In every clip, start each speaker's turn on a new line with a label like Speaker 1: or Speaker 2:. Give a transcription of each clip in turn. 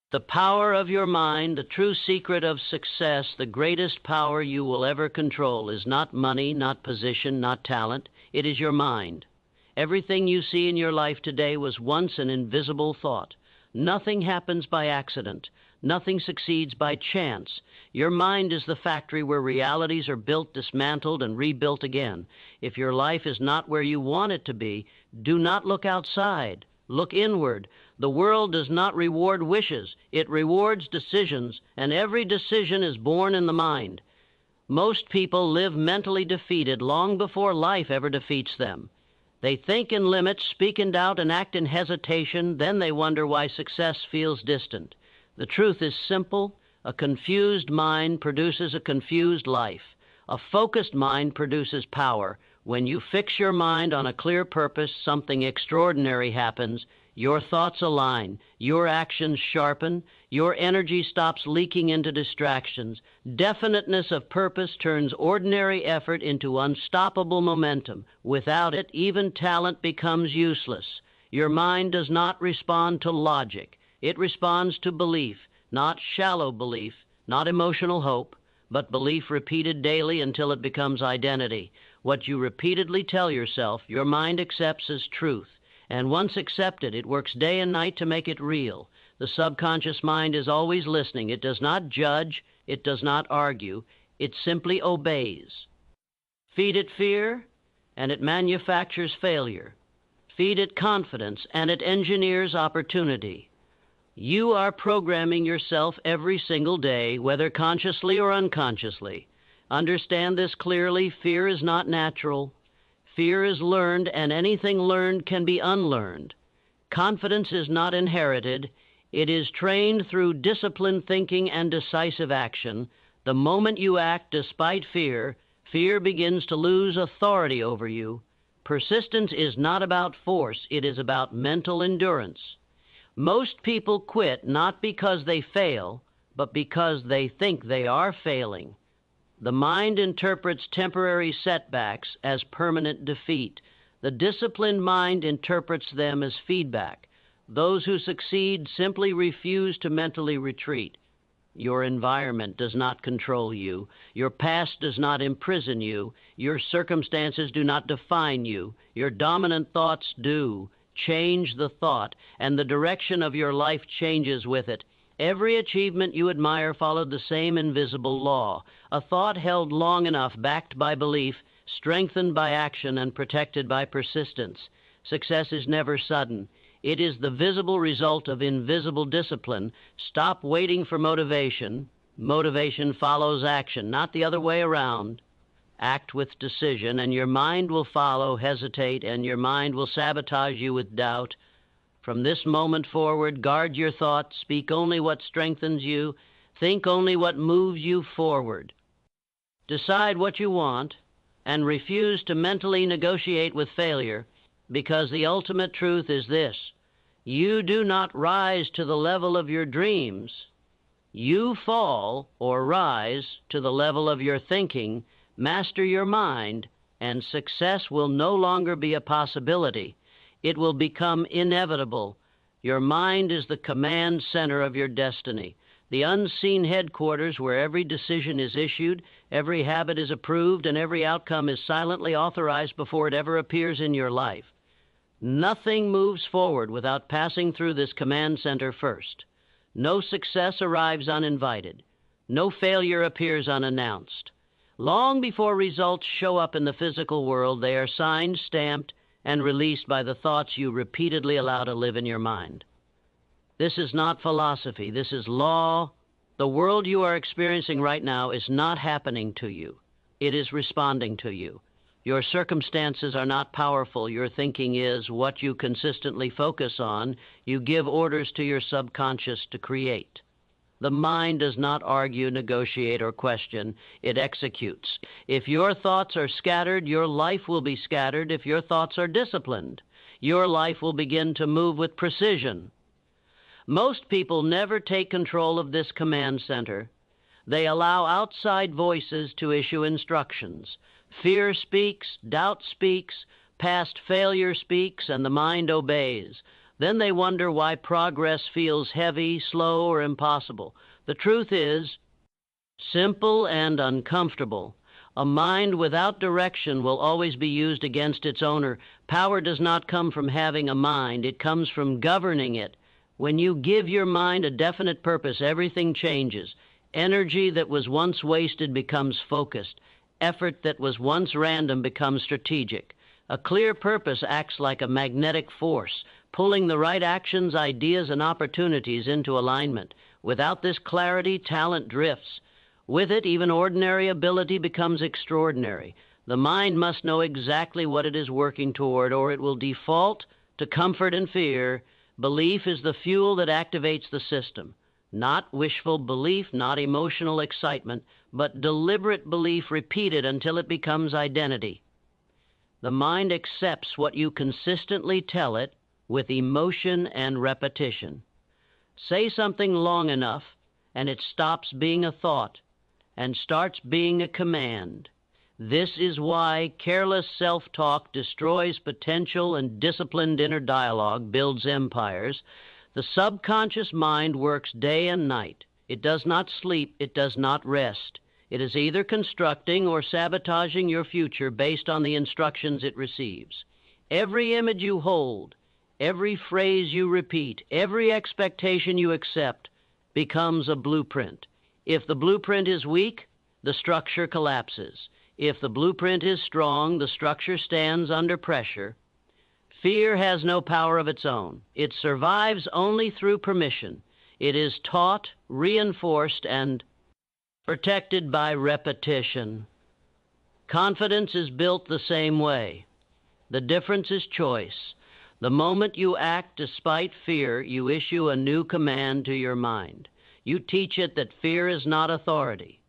Speaker 1: The power of your mind, the true secret of success, the greatest power you will ever control is not money, not position, not talent. It is your mind. Everything you see in your life today was once an invisible thought. Nothing happens by accident. Nothing succeeds by chance. Your mind is the factory where realities are built, dismantled, and rebuilt again. If your life is not where you want it to be, do not look outside. Look inward. The world does not reward wishes. It rewards decisions, and every decision is born in the mind. Most people live mentally defeated long before life ever defeats them. They think in limits, speak in doubt, and act in hesitation. Then they wonder why success feels distant. The truth is simple. A confused mind produces a confused life. A focused mind produces power. When you fix your mind on a clear purpose, something extraordinary happens. Your thoughts align, your actions sharpen, your energy stops leaking into distractions. Definiteness of purpose turns ordinary effort into unstoppable momentum. Without it, even talent becomes useless. Your mind does not respond to logic. It responds to belief, not shallow belief, not emotional hope, but belief repeated daily until it becomes identity. What you repeatedly tell yourself, your mind accepts as truth. And once accepted, it works day and night to make it real. The subconscious mind is always listening. It does not judge. It does not argue. It simply obeys. Feed it fear, and it manufactures failure. Feed it confidence, and it engineers opportunity. You are programming yourself every single day, whether consciously or unconsciously. Understand this clearly. Fear is not natural. Fear is learned, and anything learned can be unlearned. Confidence is not inherited. It is trained through disciplined thinking and decisive action. The moment you act despite fear, fear begins to lose authority over you. Persistence is not about force. It is about mental endurance. Most people quit not because they fail, but because they think they are failing. The mind interprets temporary setbacks as permanent defeat. The disciplined mind interprets them as feedback. Those who succeed simply refuse to mentally retreat. Your environment does not control you. Your past does not imprison you. Your circumstances do not define you. Your dominant thoughts do. Change the thought, and the direction of your life changes with it. Every achievement you admire followed the same invisible law. A thought held long enough, backed by belief, strengthened by action, and protected by persistence. Success is never sudden. It is the visible result of invisible discipline. Stop waiting for motivation. Motivation follows action, not the other way around. Act with decision, and your mind will follow. Hesitate, and your mind will sabotage you with doubt. From this moment forward, guard your thoughts, speak only what strengthens you, think only what moves you forward. Decide what you want, and refuse to mentally negotiate with failure, because the ultimate truth is this: you do not rise to the level of your dreams. You fall or rise to the level of your thinking. Master your mind, and success will no longer be a possibility. It will become inevitable. Your mind is the command center of your destiny, the unseen headquarters where every decision is issued, every habit is approved, and every outcome is silently authorized before it ever appears in your life. Nothing moves forward without passing through this command center first. No success arrives uninvited. No failure appears unannounced. Long before results show up in the physical world, they are signed, stamped, and released by the thoughts you repeatedly allow to live in your mind. This is not philosophy. This is law. The world you are experiencing right now is not happening to you. It is responding to you. Your circumstances are not powerful. Your thinking is. What you consistently focus on, you give orders to your subconscious to create. The mind does not argue, negotiate, or question. It executes. If your thoughts are scattered, your life will be scattered. If your thoughts are disciplined, your life will begin to move with precision. Most people never take control of this command center. They allow outside voices to issue instructions. Fear speaks, doubt speaks, past failure speaks, and the mind obeys. Then they wonder why progress feels heavy, slow, or impossible. The truth is simple and uncomfortable. A mind without direction will always be used against its owner. Power does not come from having a mind. It comes from governing it. When you give your mind a definite purpose, everything changes. Energy that was once wasted becomes focused. Effort that was once random becomes strategic. A clear purpose acts like a magnetic force, pulling the right actions, ideas, and opportunities into alignment. Without this clarity, talent drifts. With it, even ordinary ability becomes extraordinary. The mind must know exactly what it is working toward, or it will default to comfort and fear. Belief is the fuel that activates the system. Not wishful belief, not emotional excitement, but deliberate belief repeated until it becomes identity. The mind accepts what you consistently tell it with emotion and repetition. Say something long enough, and it stops being a thought and starts being a command. This is why careless self-talk destroys potential and disciplined inner dialogue builds empires. The subconscious mind works day and night. It does not sleep. It does not rest. It is either constructing or sabotaging your future based on the instructions it receives. Every image you hold, every phrase you repeat, every expectation you accept becomes a blueprint. If the blueprint is weak, the structure collapses. If the blueprint is strong, the structure stands under pressure. Fear has no power of its own. It survives only through permission. It is taught, reinforced, and protected by repetition. Confidence is built the same way. The difference is choice. The moment you act despite fear, you issue a new command to your mind. You teach it that fear is not authority.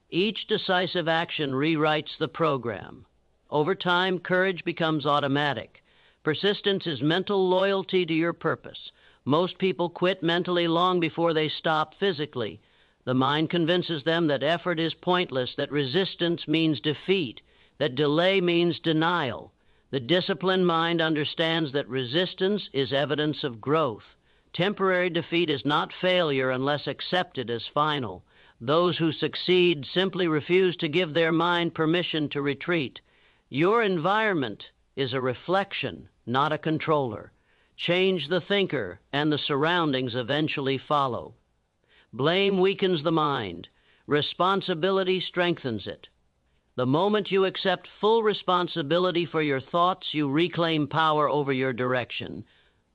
Speaker 1: Each decisive action rewrites the program. Over time, courage becomes automatic. Persistence is mental loyalty to your purpose. Most people quit mentally long before they stop physically. The mind convinces them that effort is pointless, that resistance means defeat, that delay means denial. The disciplined mind understands that resistance is evidence of growth. Temporary defeat is not failure unless accepted as final. Those who succeed simply refuse to give their mind permission to retreat. Your environment is a reflection, not a controller. Change the thinker, and the surroundings eventually follow. Blame weakens the mind. Responsibility strengthens it. The moment you accept full responsibility for your thoughts, you reclaim power over your direction.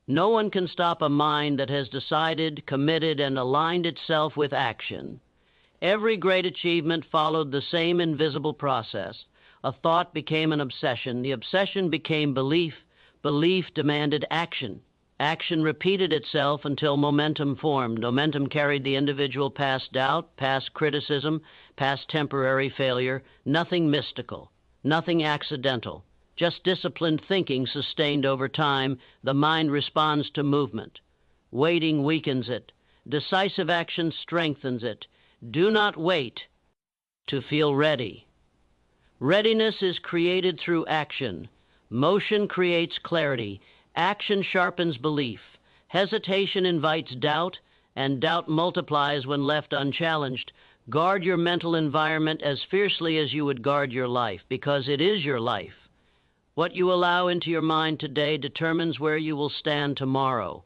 Speaker 1: No one can stop a mind that has decided, committed, and aligned itself with action. Every great achievement followed the same invisible process. A thought became an obsession. The obsession became belief. Belief demanded action. Action repeated itself until momentum formed. Momentum carried the individual past doubt, past criticism, past temporary failure. Nothing mystical, nothing accidental. Just disciplined thinking sustained over time. The mind responds to movement. Waiting weakens it. Decisive action strengthens it. Do not wait to feel ready. Readiness is created through action. Motion creates clarity. Action sharpens belief. Hesitation invites doubt, and doubt multiplies when left unchallenged. Guard your mental environment as fiercely as you would guard your life, because it is your life. What you allow into your mind today determines where you will stand tomorrow.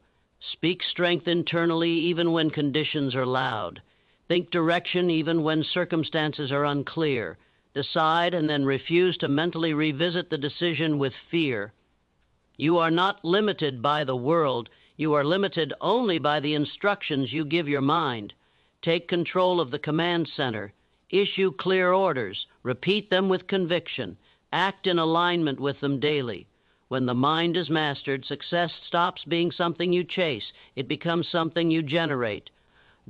Speaker 1: Speak strength internally even when conditions are loud. Think direction even when circumstances are unclear. Decide and then refuse to mentally revisit the decision with fear. You are not limited by the world. You are limited only by the instructions you give your mind. Take control of the command center. Issue clear orders. Repeat them with conviction. Act in alignment with them daily. When the mind is mastered, success stops being something you chase. It becomes something you generate.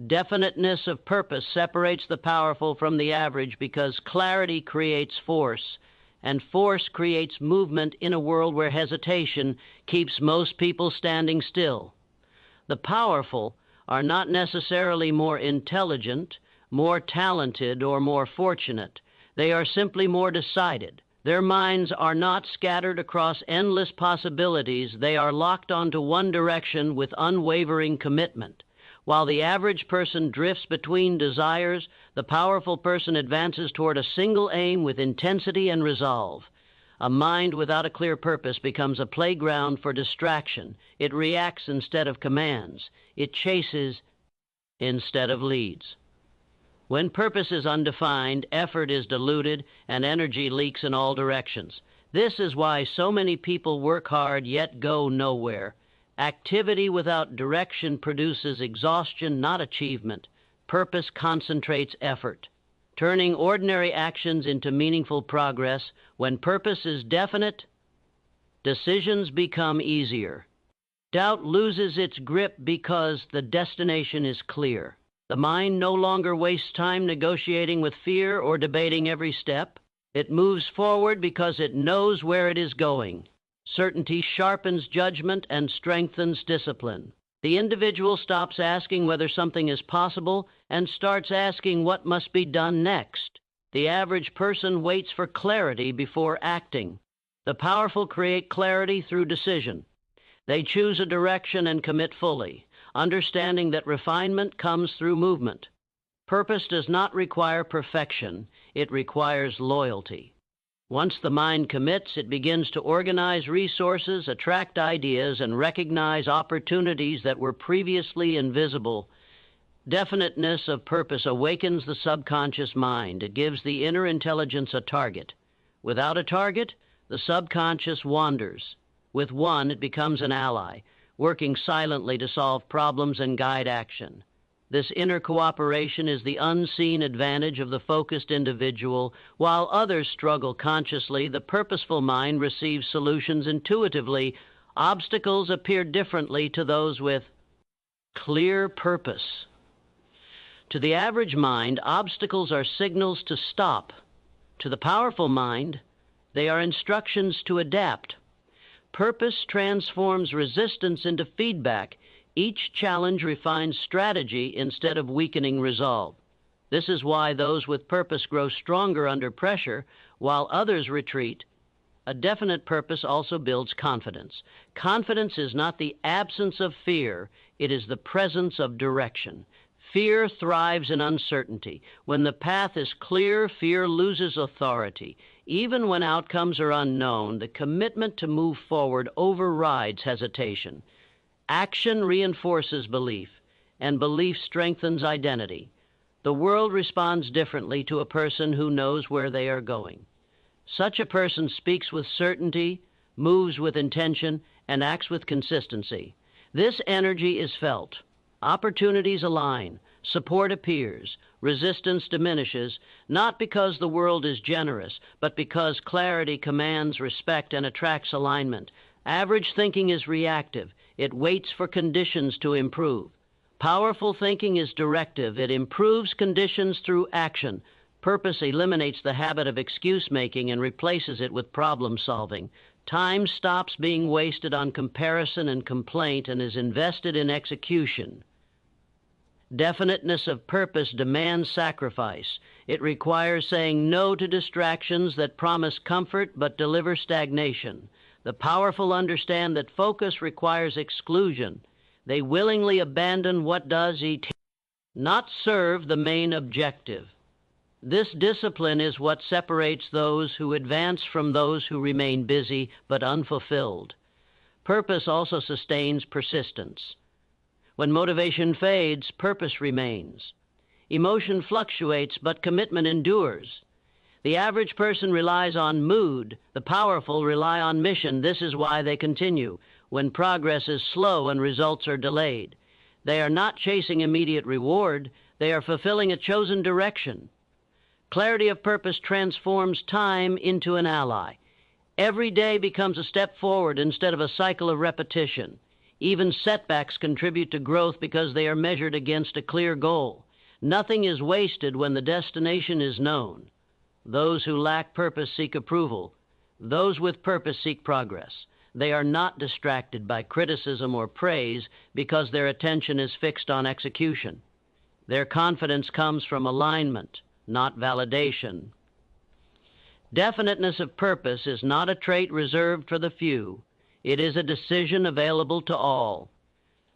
Speaker 1: Definiteness of purpose separates the powerful from the average because clarity creates force, and force creates movement in a world where hesitation keeps most people standing still. The powerful are not necessarily more intelligent, more talented, or more fortunate. They are simply more decided. Their minds are not scattered across endless possibilities. They are locked onto one direction with unwavering commitment. While the average person drifts between desires, the powerful person advances toward a single aim with intensity and resolve. A mind without a clear purpose becomes a playground for distraction. It reacts instead of commands. It chases instead of leads. When purpose is undefined, effort is diluted, and energy leaks in all directions. This is why so many people work hard yet go nowhere. Activity without direction produces exhaustion, not achievement. Purpose concentrates effort, turning ordinary actions into meaningful progress. When purpose is definite, decisions become easier. Doubt loses its grip because the destination is clear. The mind no longer wastes time negotiating with fear or debating every step. It moves forward because it knows where it is going. Certainty sharpens judgment and strengthens discipline. The individual stops asking whether something is possible and starts asking what must be done next. The average person waits for clarity before acting. The powerful create clarity through decision. They choose a direction and commit fully, understanding that refinement comes through movement. Purpose does not require perfection, it requires loyalty. Once the mind commits, it begins to organize resources, attract ideas, and recognize opportunities that were previously invisible. Definiteness of purpose awakens the subconscious mind. It gives the inner intelligence a target. Without a target, the subconscious wanders. With one, it becomes an ally, working silently to solve problems and guide action. This inner cooperation is the unseen advantage of the focused individual. While others struggle consciously, the purposeful mind receives solutions intuitively. Obstacles appear differently to those with clear purpose. To the average mind, obstacles are signals to stop. To the powerful mind, they are instructions to adapt. Purpose transforms resistance into feedback. Each challenge refines strategy instead of weakening resolve. This is why those with purpose grow stronger under pressure, while others retreat. A definite purpose also builds confidence. Confidence is not the absence of fear, it is the presence of direction. Fear thrives in uncertainty. When the path is clear, fear loses authority. Even when outcomes are unknown, the commitment to move forward overrides hesitation. Action reinforces belief, and belief strengthens identity. The world responds differently to a person who knows where they are going. Such a person speaks with certainty, moves with intention, and acts with consistency. This energy is felt. Opportunities align, support appears, resistance diminishes, not because the world is generous, but because clarity commands respect and attracts alignment. Average thinking is reactive. It waits for conditions to improve. Powerful thinking is directive. It improves conditions through action. Purpose eliminates the habit of excuse-making and replaces it with problem-solving. Time stops being wasted on comparison and complaint and is invested in execution. Definiteness of purpose demands sacrifice. It requires saying no to distractions that promise comfort but deliver stagnation. The powerful understand that focus requires exclusion. They willingly abandon what does not serve the main objective. This discipline is what separates those who advance from those who remain busy but unfulfilled. Purpose also sustains persistence. When motivation fades, purpose remains. Emotion fluctuates, but commitment endures. The average person relies on mood. The powerful rely on mission. This is why they continue. When progress is slow and results are delayed, they are not chasing immediate reward. They are fulfilling a chosen direction. Clarity of purpose transforms time into an ally. Every day becomes a step forward instead of a cycle of repetition. Even setbacks contribute to growth because they are measured against a clear goal. Nothing is wasted when the destination is known. Those who lack purpose seek approval. Those with purpose seek progress. They are not distracted by criticism or praise because their attention is fixed on execution. Their confidence comes from alignment, not validation. Definiteness of purpose is not a trait reserved for the few. It is a decision available to all.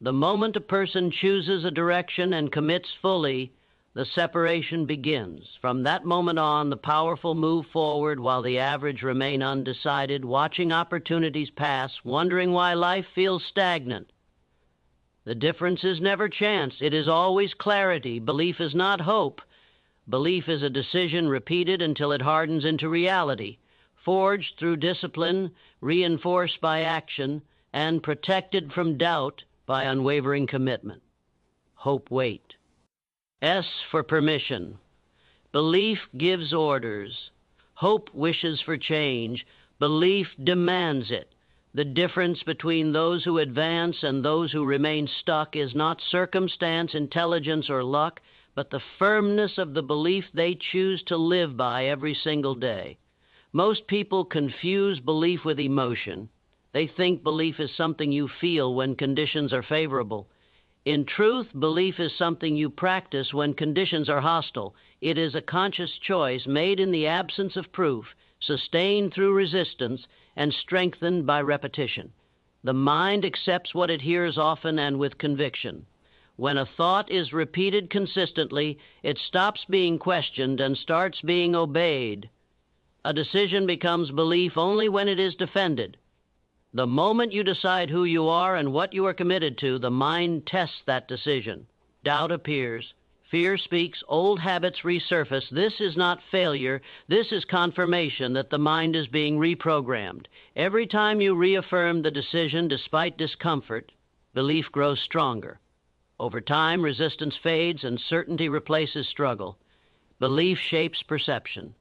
Speaker 1: The moment a person chooses a direction and commits fully, the separation begins. From that moment on, the powerful move forward while the average remain undecided, watching opportunities pass, wondering why life feels stagnant. The difference is never chance. It is always clarity. Belief is not hope. Belief is a decision repeated until it hardens into reality, forged through discipline, reinforced by action, and protected from doubt by unwavering commitment. Hope wait. S for permission. Belief gives orders. Hope wishes for change. Belief demands it. The difference between those who advance and those who remain stuck is not circumstance, intelligence, or luck, but the firmness of the belief they choose to live by every single day. Most people confuse belief with emotion. They think belief is something you feel when conditions are favorable. In truth, belief is something you practice when conditions are hostile. It is a conscious choice made in the absence of proof, sustained through resistance, and strengthened by repetition. The mind accepts what it hears often and with conviction. When a thought is repeated consistently, it stops being questioned and starts being obeyed. A decision becomes belief only when it is defended. The moment you decide who you are and what you are committed to, the mind tests that decision. Doubt appears. Fear speaks. Old habits resurface. This is not failure. This is confirmation that the mind is being reprogrammed. Every time you reaffirm the decision despite discomfort, belief grows stronger. Over time, resistance fades and certainty replaces struggle. Belief shapes perception.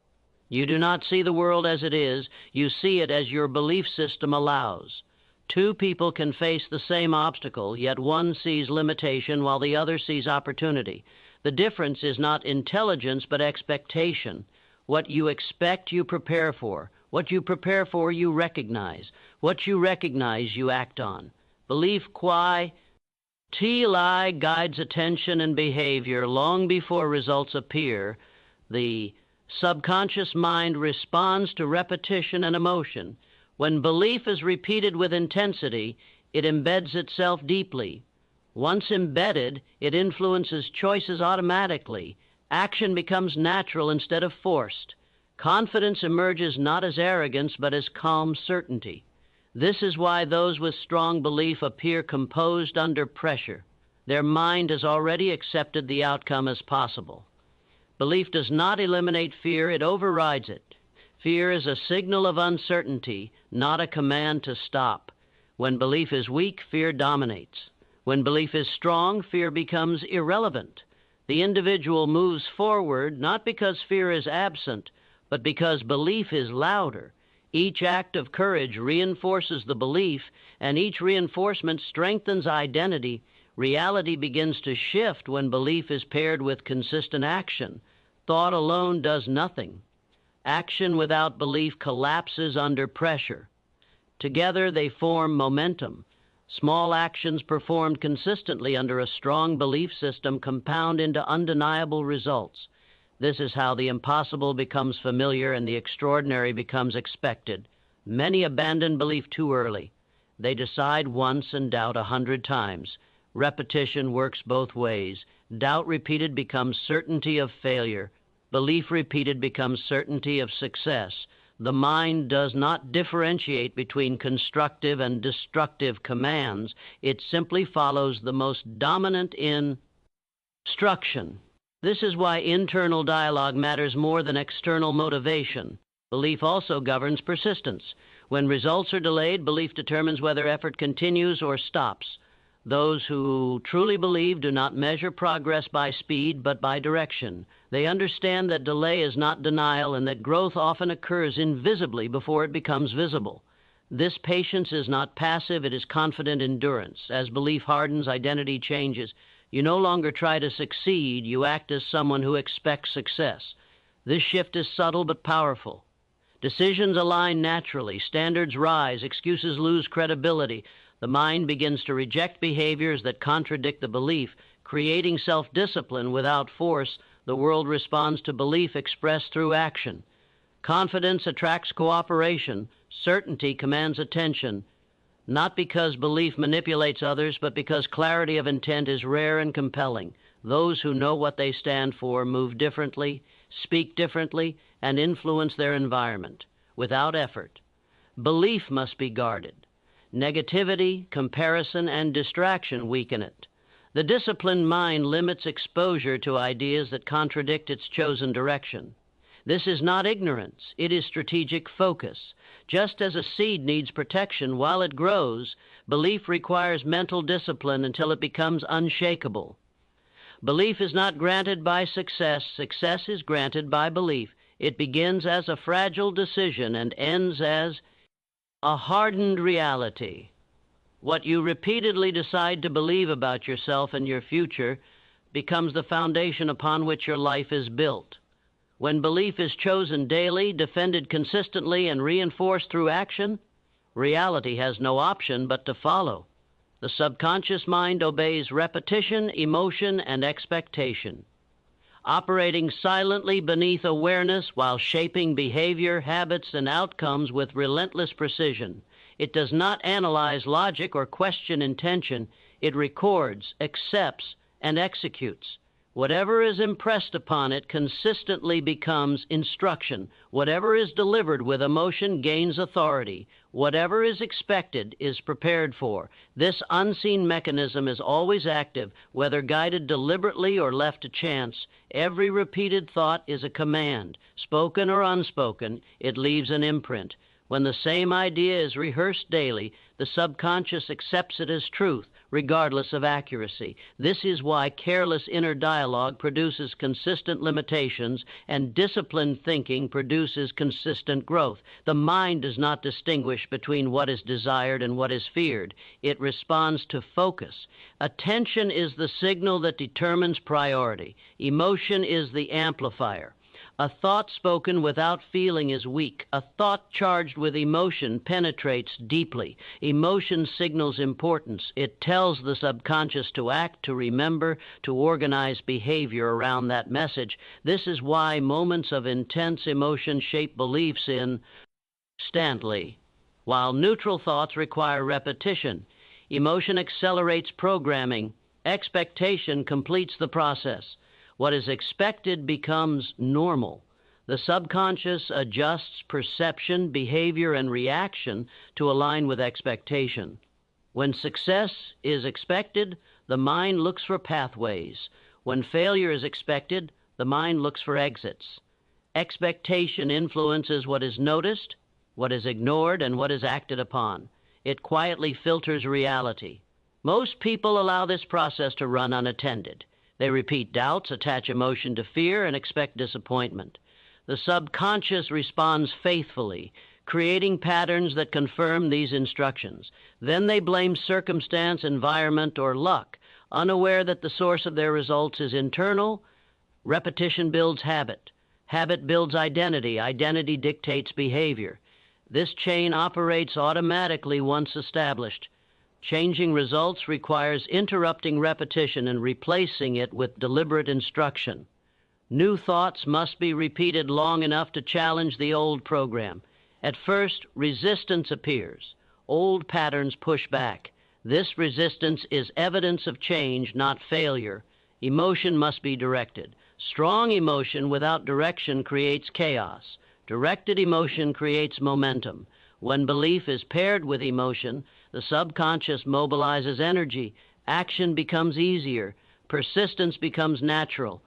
Speaker 1: You do not see the world as it is. You see it as your belief system allows. Two people can face the same obstacle, yet one sees limitation while the other sees opportunity. The difference is not intelligence, but expectation. What you expect, you prepare for. What you prepare for, you recognize. What you recognize, you act on. Belief qui Ti guides attention and behavior long before results appear. The subconscious mind responds to repetition and emotion. When belief is repeated with intensity, it embeds itself deeply. Once embedded, it influences choices automatically. Action becomes natural instead of forced. Confidence emerges not as arrogance, but as calm certainty. This is why those with strong belief appear composed under pressure. Their mind has already accepted the outcome as possible. Belief does not eliminate fear, it overrides it. Fear is a signal of uncertainty, not a command to stop. When belief is weak, fear dominates. When belief is strong, fear becomes irrelevant. The individual moves forward not because fear is absent, but because belief is louder. Each act of courage reinforces the belief, and each reinforcement strengthens identity. Reality begins to shift when belief is paired with consistent action. Thought alone does nothing. Action without belief collapses under pressure. Together they form momentum. Small actions performed consistently under a strong belief system compound into undeniable results. This is how the impossible becomes familiar and the extraordinary becomes expected. Many abandon belief too early. They decide once and doubt 100 times. Repetition works both ways. Doubt repeated becomes certainty of failure. Belief repeated becomes certainty of success. The mind does not differentiate between constructive and destructive commands. It simply follows the most dominant instruction. This is why internal dialogue matters more than external motivation. Belief also governs persistence. When results are delayed, belief determines whether effort continues or stops. Those who truly believe do not measure progress by speed, but by direction. They understand that delay is not denial and that growth often occurs invisibly before it becomes visible. This patience is not passive, it is confident endurance. As belief hardens, identity changes. You no longer try to succeed, you act as someone who expects success. This shift is subtle but powerful. Decisions align naturally, standards rise, excuses lose credibility. The mind begins to reject behaviors that contradict the belief, creating self-discipline without force. The world responds to belief expressed through action. Confidence attracts cooperation. Certainty commands attention, not because belief manipulates others, but because clarity of intent is rare and compelling. Those who know what they stand for move differently, speak differently, and influence their environment without effort. Belief must be guarded. Negativity, comparison, and distraction weaken it. The disciplined mind limits exposure to ideas that contradict its chosen direction. This is not ignorance, it is strategic focus. Just as a seed needs protection while it grows, belief requires mental discipline until it becomes unshakable. Belief is not granted by success. Success is granted by belief. It begins as a fragile decision and ends as a hardened reality. What you repeatedly decide to believe about yourself and your future becomes the foundation upon which your life is built. When belief is chosen daily, defended consistently, and reinforced through action, reality has no option but to follow. The subconscious mind obeys repetition, emotion, and expectation, operating silently beneath awareness while shaping behavior, habits, and outcomes with relentless precision. It does not analyze logic or question intention. It records, accepts, and executes. Whatever is impressed upon it consistently becomes instruction. Whatever is delivered with emotion gains authority. Whatever is expected is prepared for. This unseen mechanism is always active, whether guided deliberately or left to chance. Every repeated thought is a command. Spoken or unspoken, it leaves an imprint. When the same idea is rehearsed daily, the subconscious accepts it as truth, regardless of accuracy. This is why careless inner dialogue produces consistent limitations and disciplined thinking produces consistent growth. The mind does not distinguish between what is desired and what is feared. It responds to focus. Attention is the signal that determines priority. Emotion is the amplifier. A thought spoken without feeling is weak. A thought charged with emotion penetrates deeply. Emotion signals importance. It tells the subconscious to act, to remember, to organize behavior around that message. This is why moments of intense emotion shape beliefs instantly, while neutral thoughts require repetition. Emotion accelerates programming. Expectation completes the process. What is expected becomes normal. The subconscious adjusts perception, behavior, and reaction to align with expectation. When success is expected, the mind looks for pathways. When failure is expected, the mind looks for exits. Expectation influences what is noticed, what is ignored, and what is acted upon. It quietly filters reality. Most people allow this process to run unattended. They repeat doubts, attach emotion to fear, and expect disappointment. The subconscious responds faithfully, creating patterns that confirm these instructions. Then they blame circumstance, environment, or luck, unaware that the source of their results is internal. Repetition builds habit. Habit builds identity. Identity dictates behavior. This chain operates automatically once established. Changing results requires interrupting repetition and replacing it with deliberate instruction. New thoughts must be repeated long enough to challenge the old program. At first, resistance appears. Old patterns push back. This resistance is evidence of change, not failure. Emotion must be directed. Strong emotion without direction creates chaos. Directed emotion creates momentum. When belief is paired with emotion, the subconscious mobilizes energy. Action becomes easier. Persistence becomes natural.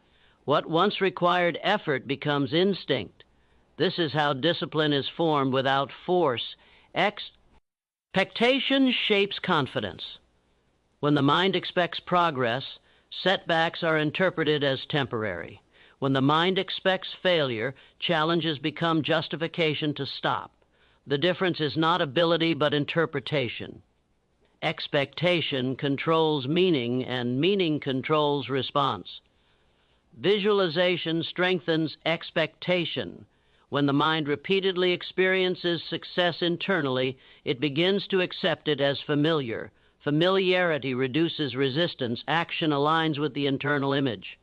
Speaker 1: What once required effort becomes instinct. This is how discipline is formed without force. Expectation shapes confidence. When the mind expects progress, setbacks are interpreted as temporary. When the mind expects failure, challenges become justification to stop. The difference is not ability but interpretation. Expectation controls meaning, and meaning controls response. Visualization strengthens expectation. When the mind repeatedly experiences success internally, it begins to accept it as familiar. Familiarity reduces resistance. Action aligns with the internal image.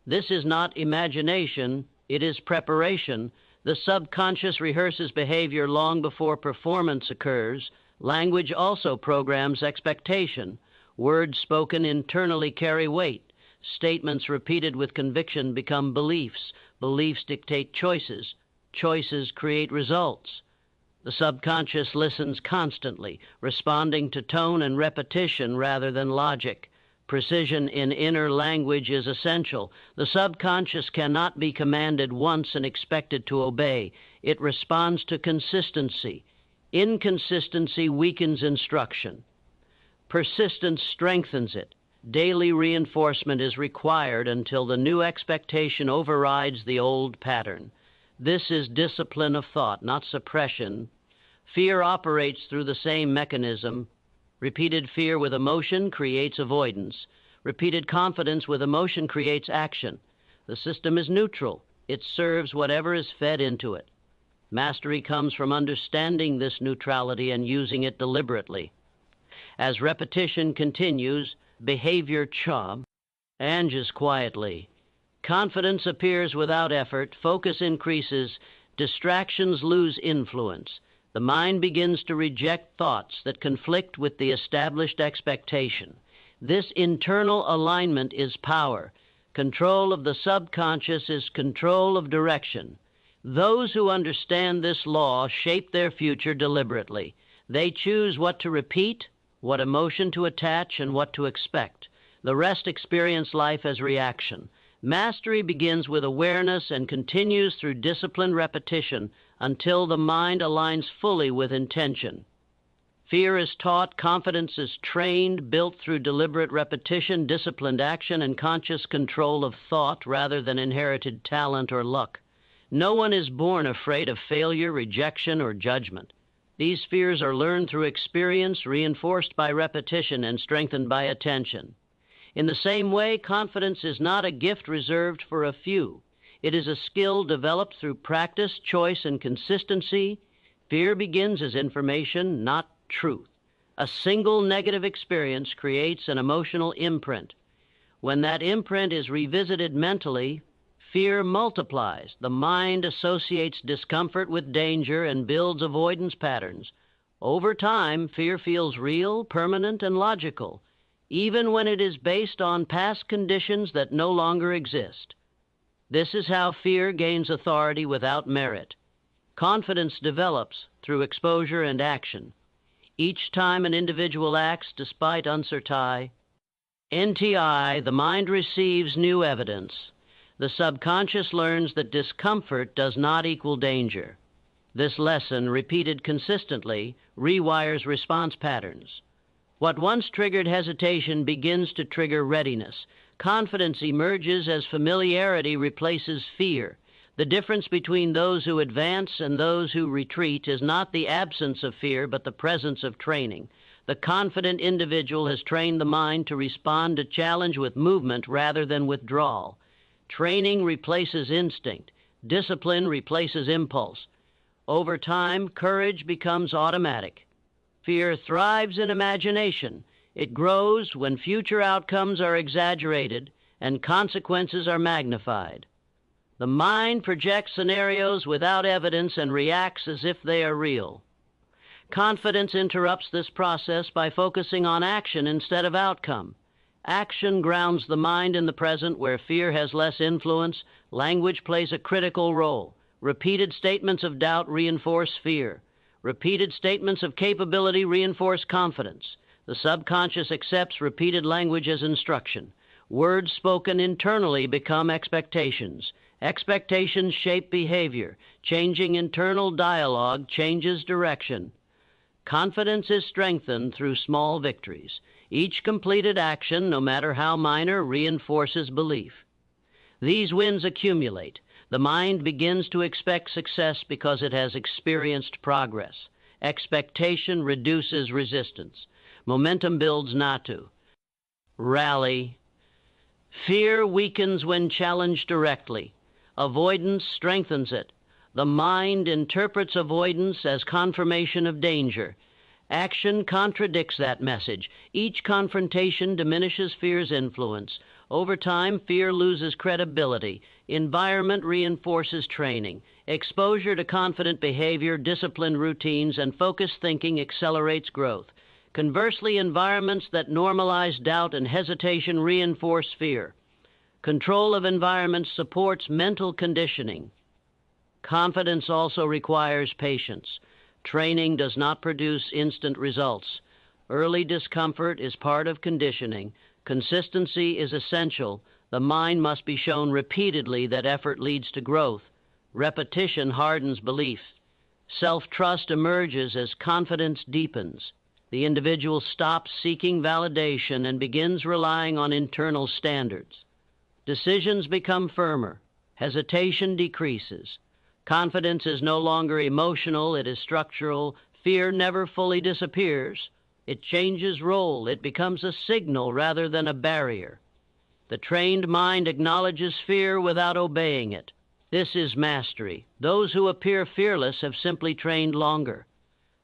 Speaker 1: This is not imagination, it is preparation. The subconscious rehearses behavior long before performance occurs. Language also programs expectation. Words spoken internally carry weight. Statements repeated with conviction become beliefs. Beliefs dictate choices. Choices create results. The subconscious listens constantly, responding to tone and repetition rather than logic. Precision in inner language is essential. The subconscious cannot be commanded once and expected to obey. It responds to consistency. Inconsistency weakens instruction. Persistence strengthens it. Daily reinforcement is required until the new expectation overrides the old pattern. This is discipline of thought, not suppression. Fear operates through the same mechanism. Repeated fear with emotion creates avoidance. Repeated confidence with emotion creates action. The system is neutral. It serves whatever is fed into it. Mastery comes from understanding this neutrality and using it deliberately. As repetition continues, behavior changes quietly. Confidence appears without effort, focus increases, distractions lose influence. The mind begins to reject thoughts that conflict with the established expectation. This internal alignment is power. Control of the subconscious is control of direction. Those who understand this law shape their future deliberately. They choose what to repeat, what emotion to attach, and what to expect. The rest experience life as reaction. Mastery begins with awareness and continues through disciplined repetition until the mind aligns fully with intention. Fear is taught, confidence is trained, built through deliberate repetition, disciplined action, and conscious control of thought rather than inherited talent or luck. No one is born afraid of failure, rejection, or judgment. These fears are learned through experience, reinforced by repetition, and strengthened by attention. In the same way, confidence is not a gift reserved for a few. It is a skill developed through practice, choice, and consistency. Fear begins as information, not truth. A single negative experience creates an emotional imprint. When that imprint is revisited mentally, fear multiplies. The mind associates discomfort with danger and builds avoidance patterns. Over time, fear feels real, permanent, and logical, even when it is based on past conditions that no longer exist. This is how fear gains authority without merit. Confidence develops through exposure and action. Each time an individual acts despite uncertainty, the mind receives new evidence. The subconscious learns that discomfort does not equal danger. This lesson, repeated consistently, rewires response patterns. What once triggered hesitation begins to trigger readiness. Confidence emerges as familiarity replaces fear. The difference between those who advance and those who retreat is not the absence of fear, but the presence of training. The confident individual has trained the mind to respond to challenge with movement rather than withdrawal. Training replaces instinct. Discipline replaces impulse. Over time, courage becomes automatic. Fear thrives in imagination. It grows when future outcomes are exaggerated and consequences are magnified. The mind projects scenarios without evidence and reacts as if they are real. Confidence interrupts this process by focusing on action instead of outcome. Action grounds the mind in the present where fear has less influence. Language plays a critical role. Repeated statements of doubt reinforce fear. Repeated statements of capability reinforce confidence. The subconscious accepts repeated language as instruction. Words spoken internally become expectations. Expectations shape behavior. Changing internal dialogue changes direction. Confidence is strengthened through small victories. Each completed action, no matter how minor, reinforces belief. These wins accumulate. The mind begins to expect success because it has experienced progress. Expectation reduces resistance. Momentum builds natu. Rally. Fear weakens when challenged directly. Avoidance strengthens it. The mind interprets avoidance as confirmation of danger. Action contradicts that message. Each confrontation diminishes fear's influence. Over time, fear loses credibility. Environment reinforces training. Exposure to confident behavior, disciplined routines, and focused thinking accelerates growth. Conversely, environments that normalize doubt and hesitation reinforce fear. Control of environments supports mental conditioning. Confidence also requires patience. Training does not produce instant results. Early discomfort is part of conditioning. Consistency is essential. The mind must be shown repeatedly that effort leads to growth. Repetition hardens belief. Self-trust emerges as confidence deepens. The individual stops seeking validation and begins relying on internal standards. Decisions become firmer. Hesitation decreases. Confidence is no longer emotional, it is structural. Fear never fully disappears. It changes role. It becomes a signal rather than a barrier. The trained mind acknowledges fear without obeying it. This is mastery. Those who appear fearless have simply trained longer.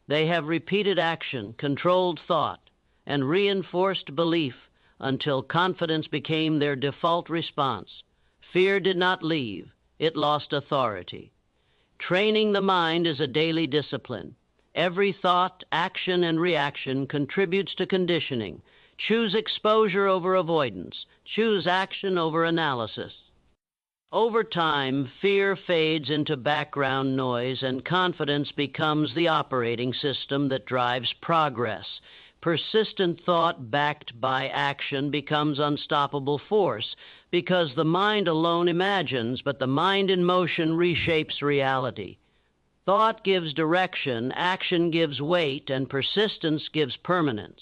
Speaker 1: They have repeated action, controlled thought, and reinforced belief until confidence became their default response. Fear did not leave. It lost authority. Training the mind is a daily discipline. Every thought, action, and reaction contributes to conditioning. Choose exposure over avoidance. Choose action over analysis. Over time, fear fades into background noise and confidence becomes the operating system that drives progress. Persistent thought backed by action becomes unstoppable force because the mind alone imagines, but the mind in motion reshapes reality. Thought gives direction, action gives weight, and persistence gives permanence.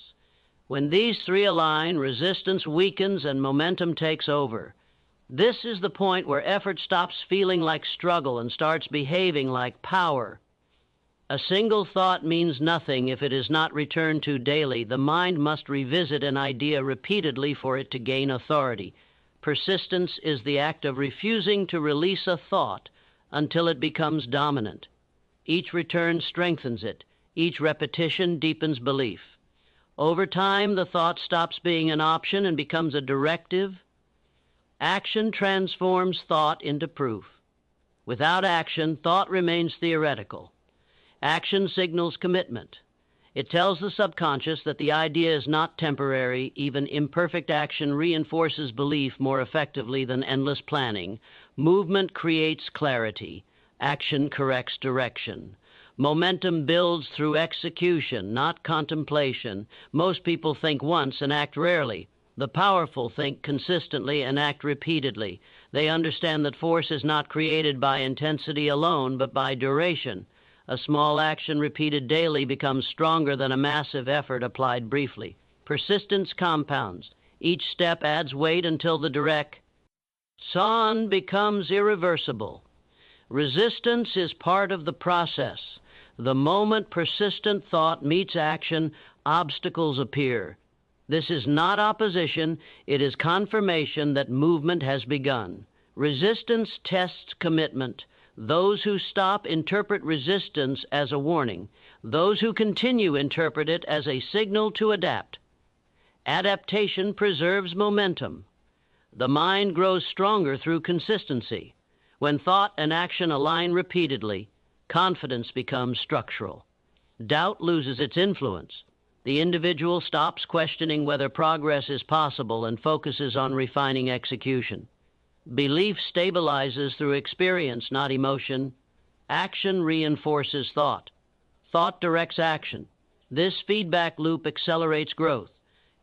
Speaker 1: When these three align, resistance weakens and momentum takes over. This is the point where effort stops feeling like struggle and starts behaving like power. A single thought means nothing if it is not returned to daily. The mind must revisit an idea repeatedly for it to gain authority. Persistence is the act of refusing to release a thought until it becomes dominant. Each return strengthens it. Each repetition deepens belief. Over time, the thought stops being an option and becomes a directive. Action transforms thought into proof. Without action, thought remains theoretical. Action signals commitment. It tells the subconscious that the idea is not temporary. Even imperfect action reinforces belief more effectively than endless planning. Movement creates clarity. Action corrects direction. Momentum builds through execution, not contemplation. Most people think once and act rarely. The powerful think consistently and act repeatedly. They understand that force is not created by intensity alone, but by duration. A small action repeated daily becomes stronger than a massive effort applied briefly. Persistence compounds. Each step adds weight until the direction becomes irreversible. Resistance is part of the process. The moment persistent thought meets action, obstacles appear. This is not opposition, it is confirmation that movement has begun. Resistance tests commitment. Those who stop interpret resistance as a warning. Those who continue interpret it as a signal to adapt. Adaptation preserves momentum. The mind grows stronger through consistency. When thought and action align repeatedly, confidence becomes structural. Doubt loses its influence. The individual stops questioning whether progress is possible and focuses on refining execution. Belief stabilizes through experience, not emotion. Action reinforces thought. Thought directs action. This feedback loop accelerates growth.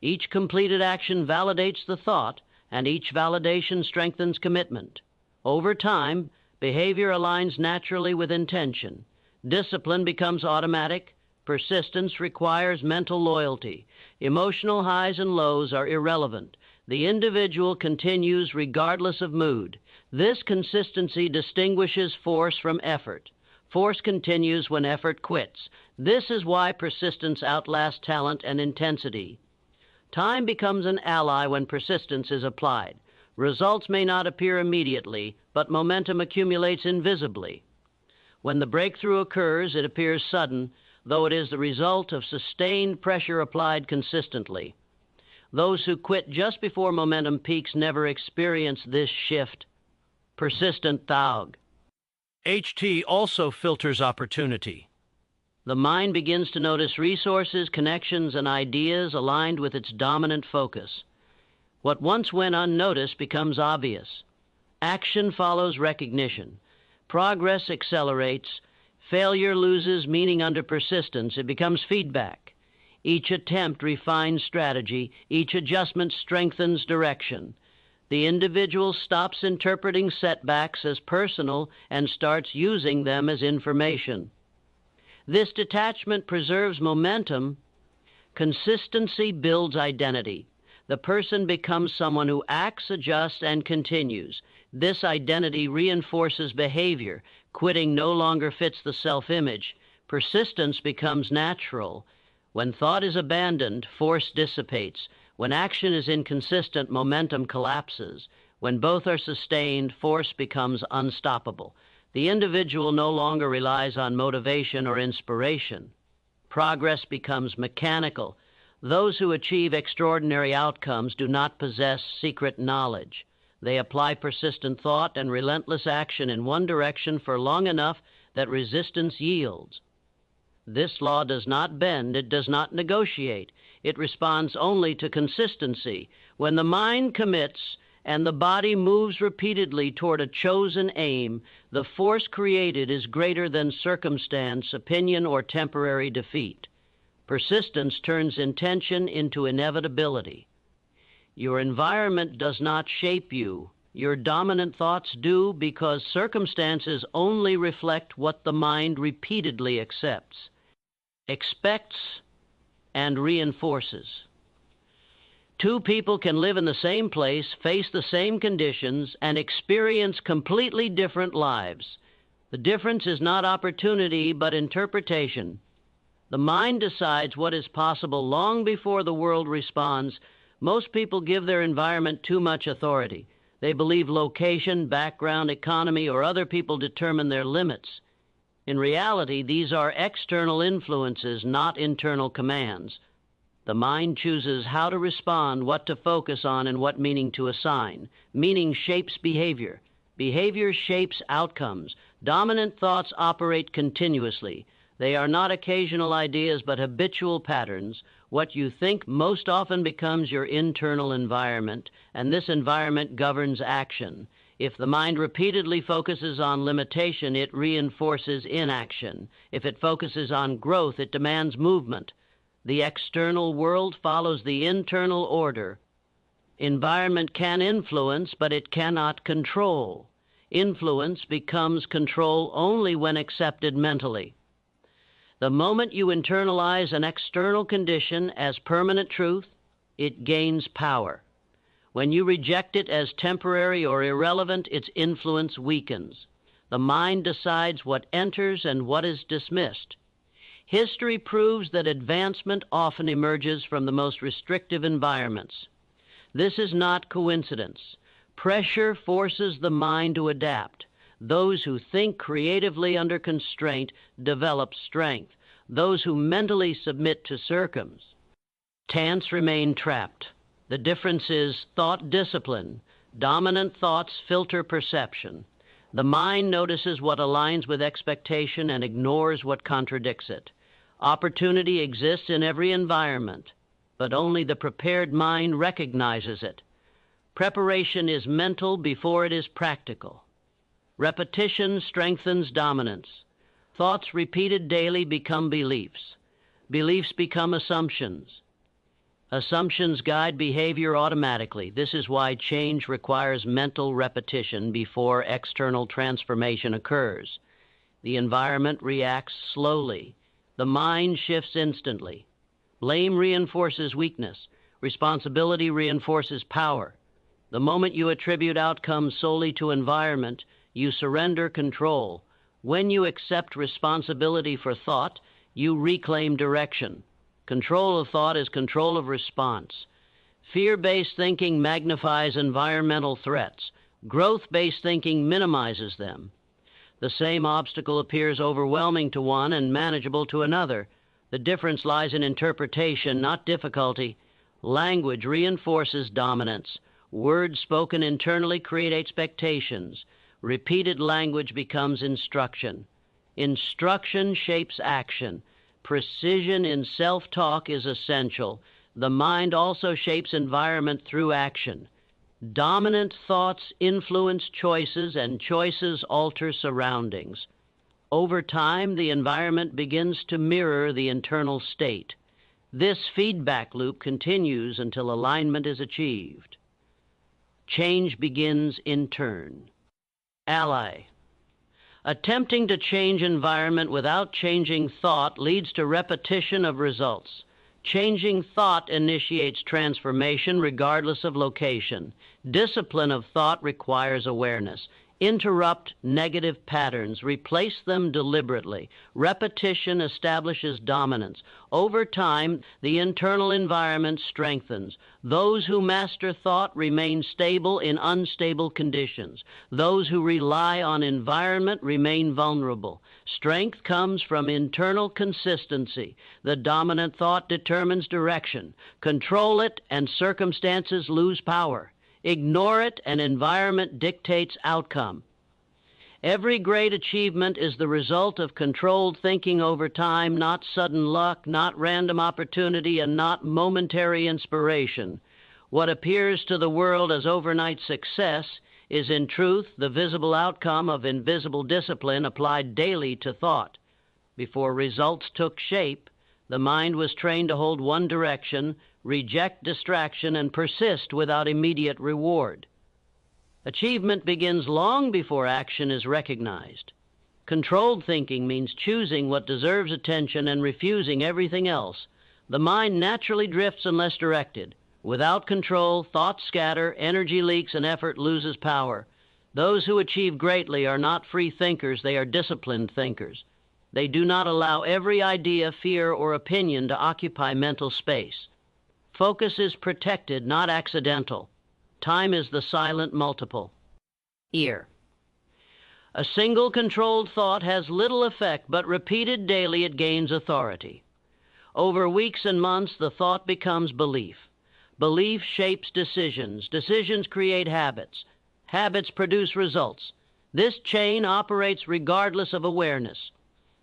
Speaker 1: Each completed action validates the thought, and each validation strengthens commitment. Over time, behavior aligns naturally with intention. Discipline becomes automatic. Persistence requires mental loyalty. Emotional highs and lows are irrelevant. The individual continues regardless of mood. This consistency distinguishes force from effort. Force continues when effort quits. This is why persistence outlasts talent and intensity. Time becomes an ally when persistence is applied. Results may not appear immediately, but momentum accumulates invisibly. When the breakthrough occurs, it appears sudden. though it is the result of sustained pressure applied consistently. Those who quit just before momentum peaks never experience this shift. Persistent thawg. HT also filters opportunity. The mind begins to notice resources, connections, and ideas aligned with its dominant focus. What once went unnoticed becomes obvious. Action follows recognition. Progress accelerates. Failure loses meaning under persistence. It becomes feedback. Each attempt refines strategy. Each adjustment strengthens direction. The individual stops interpreting setbacks as personal and starts using them as information. This detachment preserves momentum. Consistency builds identity. The person becomes someone who acts, adjusts, and continues. This identity reinforces behavior. Quitting no longer fits the self-image. Persistence becomes natural. When thought is abandoned, force dissipates. When action is inconsistent, momentum collapses. When both are sustained, force becomes unstoppable. The individual no longer relies on motivation or inspiration. Progress becomes mechanical. Those who achieve extraordinary outcomes do not possess secret knowledge. They apply persistent thought and relentless action in one direction for long enough that resistance yields. This law does not bend, it does not negotiate. It responds only to consistency. When the mind commits and the body moves repeatedly toward a chosen aim, the force created is greater than circumstance, opinion, or temporary defeat. Persistence turns intention into inevitability. Your environment does not shape you. Your dominant thoughts do, because circumstances only reflect what the mind repeatedly accepts, expects, and reinforces. Two people can live in the same place, face the same conditions, and experience completely different lives. The difference is not opportunity, but interpretation. The mind decides what is possible long before the world responds. Most people give their environment too much authority. They believe location, background, economy, or other people determine their limits. In reality, these are external influences, not internal commands. The mind chooses how to respond, what to focus on, and what meaning to assign. Meaning shapes behavior. Behavior shapes outcomes. Dominant thoughts operate continuously. They are not occasional ideas, but habitual patterns. What you think most often becomes your internal environment, and this environment governs action. If the mind repeatedly focuses on limitation, it reinforces inaction. If it focuses on growth, it demands movement. The external world follows the internal order. Environment can influence, but it cannot control. Influence becomes control only when accepted mentally. The moment you internalize an external condition as permanent truth, it gains power. When you reject it as temporary or irrelevant, its influence weakens. The mind decides what enters and what is dismissed. History proves that advancement often emerges from the most restrictive environments. This is not coincidence. Pressure forces the mind to adapt. Those who think creatively under constraint develop strength. Those who mentally submit to circumstance remain trapped. The difference is thought discipline. Dominant thoughts filter perception. The mind notices what aligns with expectation and ignores what contradicts it. Opportunity exists in every environment, but only the prepared mind recognizes it. Preparation is mental before it is practical. Repetition strengthens dominance. Thoughts repeated daily become beliefs. Beliefs become assumptions. Assumptions guide behavior automatically. This is why change requires mental repetition before external transformation occurs. The environment reacts slowly. The mind shifts instantly. Blame reinforces weakness. Responsibility reinforces power. The moment you attribute outcomes solely to environment, you surrender control. When you accept responsibility for thought, you reclaim direction. Control of thought is control of response. Fear-based thinking magnifies environmental threats. Growth-based thinking minimizes them. The same obstacle appears overwhelming to one and manageable to another. The difference lies in interpretation, not difficulty. Language reinforces dominance. Words spoken internally create expectations. Repeated language becomes instruction. Instruction shapes action. Precision in self-talk is essential. The mind also shapes environment through action. Dominant thoughts influence choices, and choices alter surroundings. Over time, the environment begins to mirror the internal state. This feedback loop continues until alignment is achieved. Change begins in turn. Ally. Attempting to change environment without changing thought leads to repetition of results. Changing thought initiates transformation regardless of location. Discipline of thought requires awareness. Interrupt negative patterns. Replace them deliberately. Repetition establishes dominance. Over time, the internal environment strengthens. Those who master thought remain stable in unstable conditions. Those who rely on environment remain vulnerable. Strength comes from internal consistency. The dominant thought determines direction. Control it, and circumstances lose power. Ignore it, and environment dictates outcome. Every great achievement is the result of controlled thinking over time, not sudden luck, not random opportunity, and not momentary inspiration. What appears to the world as overnight success is in truth the visible outcome of invisible discipline applied daily to thought. Before results took shape, the mind was trained to hold one direction, reject distraction, and persist without immediate reward. Achievement begins long before action is recognized. Controlled thinking means choosing what deserves attention and refusing everything else. The mind naturally drifts unless directed. Without control, thoughts scatter, energy leaks, and effort loses power. Those who achieve greatly are not free thinkers, they are disciplined thinkers. They do not allow every idea, fear, or opinion to occupy mental space. Focus is protected, not accidental. Time is the silent multiple. Ear. A single controlled thought has little effect, but repeated daily it gains authority. Over weeks and months, the thought becomes belief. Belief shapes decisions. Decisions create habits. Habits produce results. This chain operates regardless of awareness.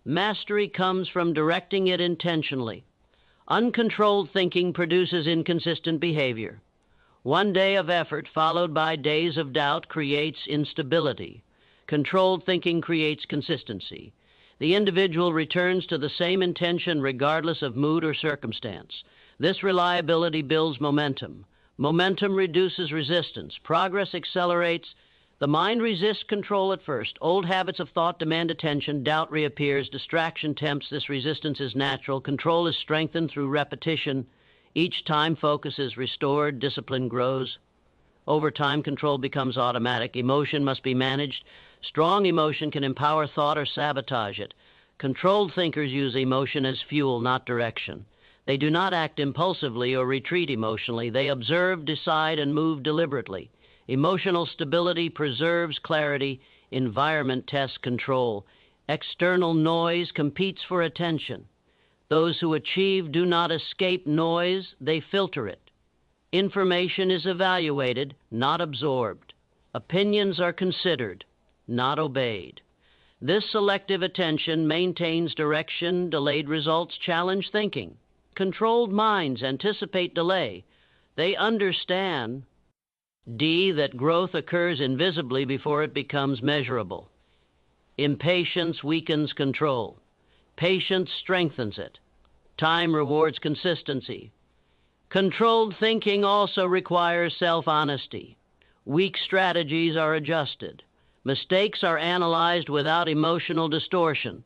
Speaker 1: Mastery comes from directing it intentionally. Uncontrolled thinking produces inconsistent behavior. One day of effort followed by days of doubt creates instability. Controlled thinking creates consistency. The individual returns to the same intention regardless of mood or circumstance. This reliability builds momentum. Momentum reduces resistance. Progress accelerates. The mind resists control at first. Old habits of thought demand attention. Doubt reappears. Distraction tempts. This resistance is natural. Control is strengthened through repetition. Each time focus is restored, discipline grows. Over time, control becomes automatic. Emotion must be managed. Strong emotion can empower thought or sabotage it. Controlled thinkers use emotion as fuel, not direction. They do not act impulsively or retreat emotionally. They observe, decide, and move deliberately. Emotional stability preserves clarity. Environment tests control. External noise competes for attention. Those who achieve do not escape noise, they filter it. Information is evaluated, not absorbed. Opinions are considered, not obeyed. This selective attention maintains direction. Delayed results challenge thinking. Controlled minds anticipate delay. They understand, that growth occurs invisibly before it becomes measurable. Impatience weakens control. Patience strengthens it. Time rewards consistency. Controlled thinking also requires self-honesty. Weak strategies are adjusted. Mistakes are analyzed without emotional distortion.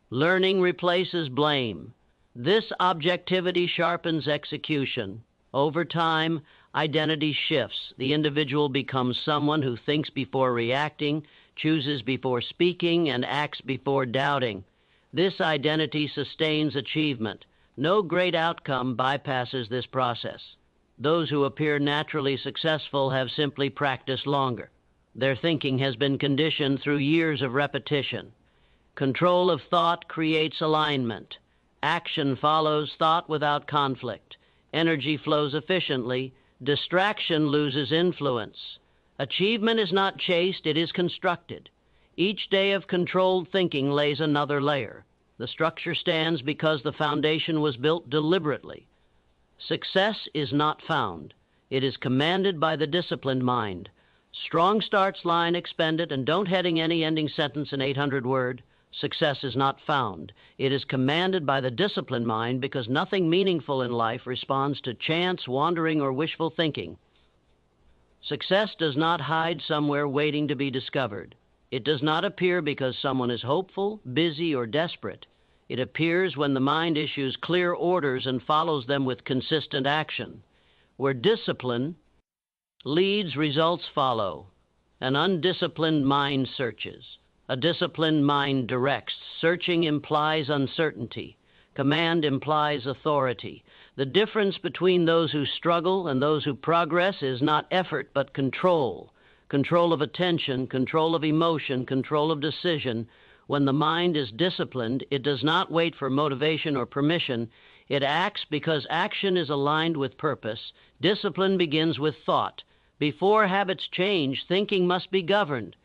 Speaker 1: Learning replaces blame. This objectivity sharpens execution. Over time, identity shifts. The individual becomes someone who thinks before reacting, chooses before speaking, and acts before doubting. This identity sustains achievement. No great outcome bypasses this process. Those who appear naturally successful have simply practiced longer. Their thinking has been conditioned through years of repetition. Control of thought creates alignment. Action follows thought without conflict. Energy flows efficiently. Distraction loses influence. Achievement is not chased, it is constructed. Each day of controlled thinking lays another layer. The structure stands because the foundation was built deliberately. Success is not found. It is commanded by the disciplined mind. Strong starts line expended, and don't heading any ending sentence in 800 word. Success is not found. It is commanded by the disciplined mind because nothing meaningful in life responds to chance, wandering, or wishful thinking. Success does not hide somewhere waiting to be discovered. It does not appear because someone is hopeful, busy, or desperate. It appears when the mind issues clear orders and follows them with consistent action. Where discipline leads, results follow. An undisciplined mind searches. A disciplined mind directs. Searching implies uncertainty. Command implies authority. The difference between those who struggle and those who progress is not effort but control. Control of attention, control of emotion, control of decision. When the mind is disciplined, it does not wait for motivation or permission. It acts because action is aligned with purpose. Discipline begins with thought. Before habits change, thinking must be governed.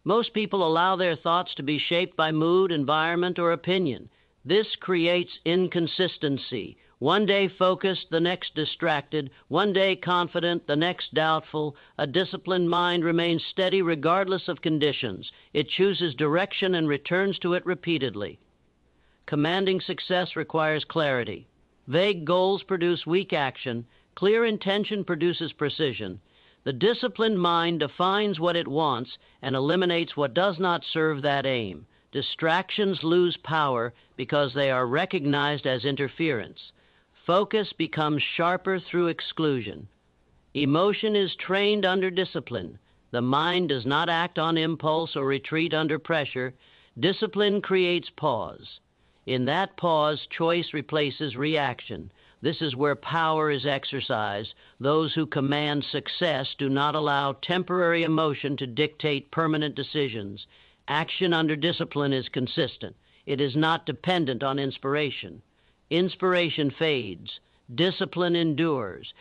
Speaker 1: Most people allow their thoughts to be shaped by mood, environment, or opinion. This creates inconsistency. One day focused, the next distracted. One day confident, the next doubtful. A disciplined mind remains steady regardless of conditions. It chooses direction and returns to it repeatedly. Commanding success requires clarity. Vague goals produce weak action. Clear intention produces precision. The disciplined mind defines what it wants and eliminates what does not serve that aim. Distractions lose power because they are recognized as interference. Focus becomes sharper through exclusion. Emotion is trained under discipline. The mind does not act on impulse or retreat under pressure. Discipline creates pause. In that pause, choice replaces reaction. This is where power is exercised. Those who command success do not allow temporary emotion to dictate permanent decisions. Action under discipline is consistent. It is not dependent on inspiration. Inspiration fades. Discipline endures.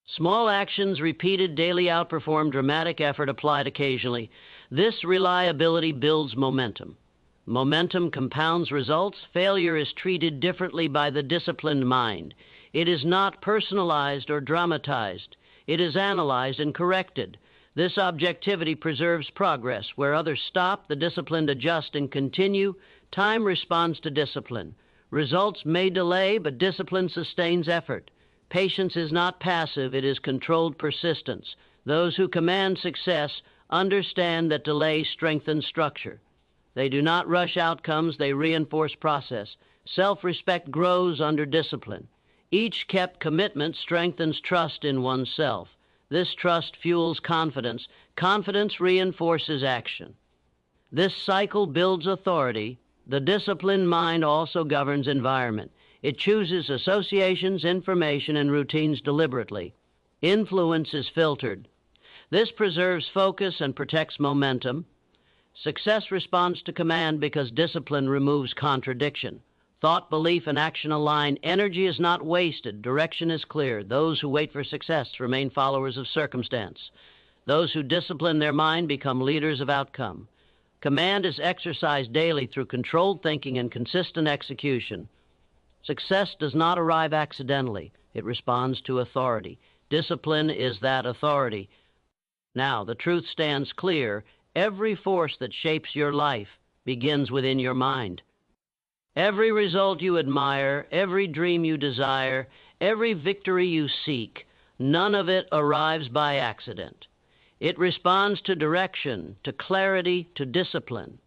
Speaker 1: Small actions repeated daily outperform dramatic effort applied occasionally. This reliability builds momentum. Momentum compounds results. Failure is treated differently by the disciplined mind. It is not personalized or dramatized. It is analyzed and corrected. This objectivity preserves progress. Where others stop, the disciplined adjust and continue. Time responds to discipline. Results may delay, but discipline sustains effort. Patience is not passive, it is controlled persistence. Those who command success understand that delay strengthens structure. They do not rush outcomes, they reinforce process. Self-respect grows under discipline. Each kept commitment strengthens trust in oneself. This trust fuels confidence. Confidence reinforces action. This cycle builds authority. The disciplined mind also governs environment. It chooses associations, information, and routines deliberately. Influence is filtered. This preserves focus and protects momentum. Success responds to command because discipline removes contradiction. Thought, belief, and action align. Energy is not wasted. Direction is clear. Those who wait for success remain followers of circumstance. Those who discipline their mind become leaders of outcome. Command is exercised daily through controlled thinking and consistent execution. Success does not arrive accidentally. It responds to authority. Discipline is that authority. Now, the truth stands clear. Every force that shapes your life begins within your mind. Every result you admire, every dream you desire, every victory you seek, none of it arrives by accident. It responds to direction, to clarity, to discipline.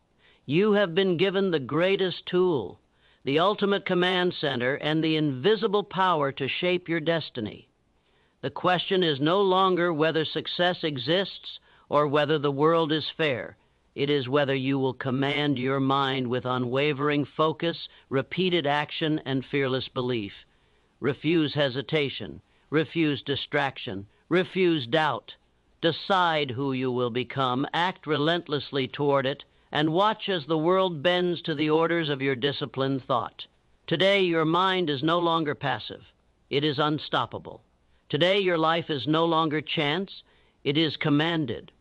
Speaker 1: You have been given the greatest tool, the ultimate command center, and the invisible power to shape your destiny. The question is no longer whether success exists or whether the world is fair. It is whether you will command your mind with unwavering focus, repeated action, and fearless belief. Refuse hesitation. Refuse distraction. Refuse doubt. Decide who you will become. Act relentlessly toward it, and watch as the world bends to the orders of your disciplined thought. Today, your mind is no longer passive. It is unstoppable. Today, your life is no longer chance. It is commanded.